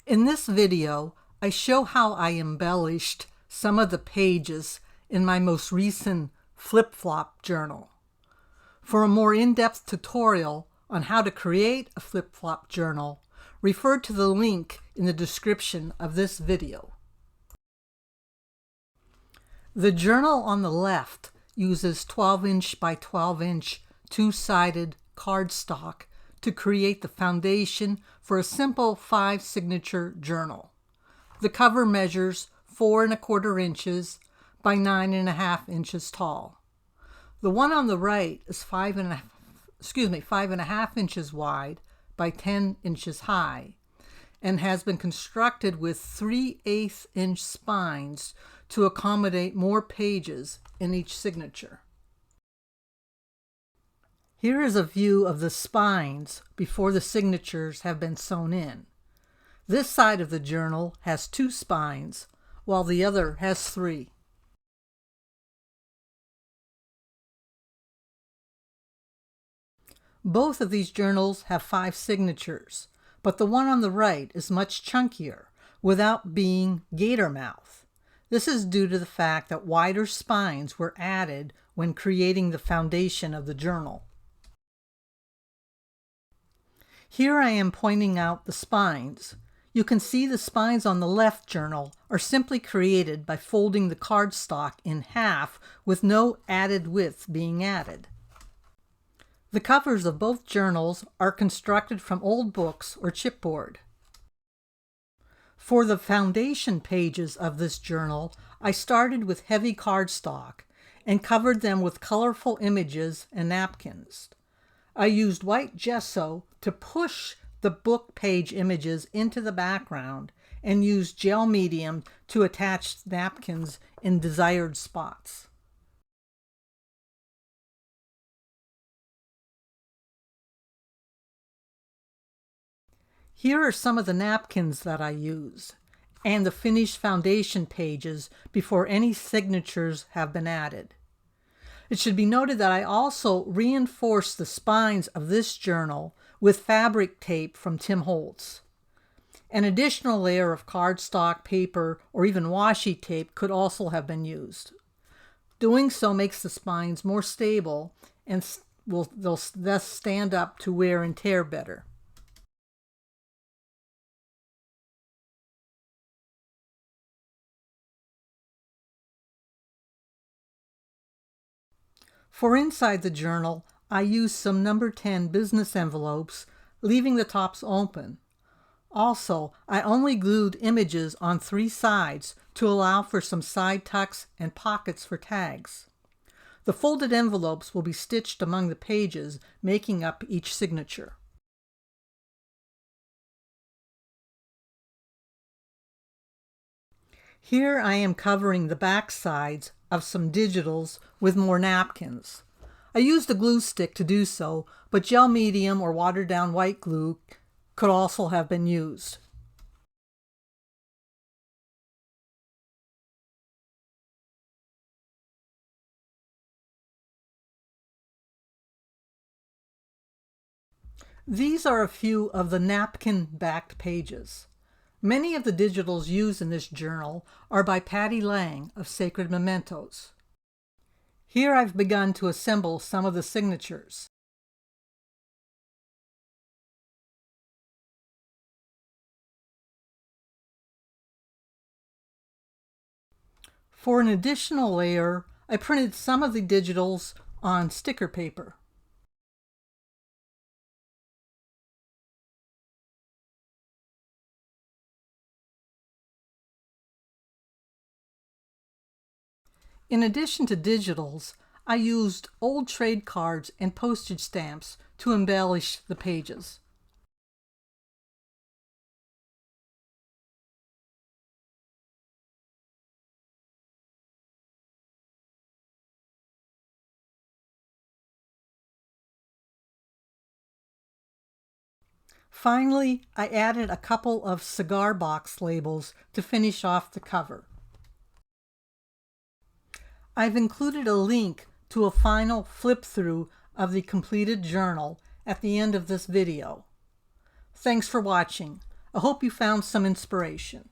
In this video, I show how I embellished some of the pages in my most recent flip-flop journal. For a more in-depth tutorial on how to create a flip-flop journal, refer to the link in the description of this video. The journal on the left uses 12-inch by 12-inch two-sided cardstock to create the foundation for a simple 5-signature journal. The cover measures 4 1/4 inches by 9 1/2 inches tall. The one on the right is 5 1/2 inches wide by 10 inches high and has been constructed with 3/8 inch spines to accommodate more pages in each signature. Here is a view of the spines before the signatures have been sewn in. This side of the journal has 2 spines, while the other has 3. Both of these journals have 5 signatures, but the one on the right is much chunkier, without being gator mouth. This is due to the fact that wider spines were added when creating the foundation of the journal. Here I am pointing out the spines. You can see the spines on the left journal are simply created by folding the cardstock in half with no added width being added. The covers of both journals are constructed from old books or chipboard. For the foundation pages of this journal, I started with heavy cardstock and covered them with colorful images and napkins. I used white gesso to push the book page images into the background and used gel medium to attach napkins in desired spots. Here are some of the napkins that I used and the finished foundation pages before any signatures have been added. It should be noted that I also reinforced the spines of this journal with fabric tape from Tim Holtz. An additional layer of cardstock, paper, or even washi tape could also have been used. Doing so makes the spines more stable and they'll thus stand up to wear and tear better. For inside the journal, I used some number 10 business envelopes, leaving the tops open. Also, I only glued images on 3 sides to allow for some side tucks and pockets for tags. The folded envelopes will be stitched among the pages, making up each signature. Here I am covering the back sides of some digitals with more napkins. I used a glue stick to do so, but gel medium or watered down white glue could also have been used. These are a few of the napkin-backed pages. Many of the digitals used in this journal are by Patty Lang of Sacred Mementos. Here I've begun to assemble some of the signatures. For an additional layer, I printed some of the digitals on sticker paper. In addition to digitals, I used old trade cards and postage stamps to embellish the pages. Finally, I added a couple of cigar box labels to finish off the cover. I've included a link to a final flip-through of the completed journal at the end of this video. Thanks for watching. I hope you found some inspiration.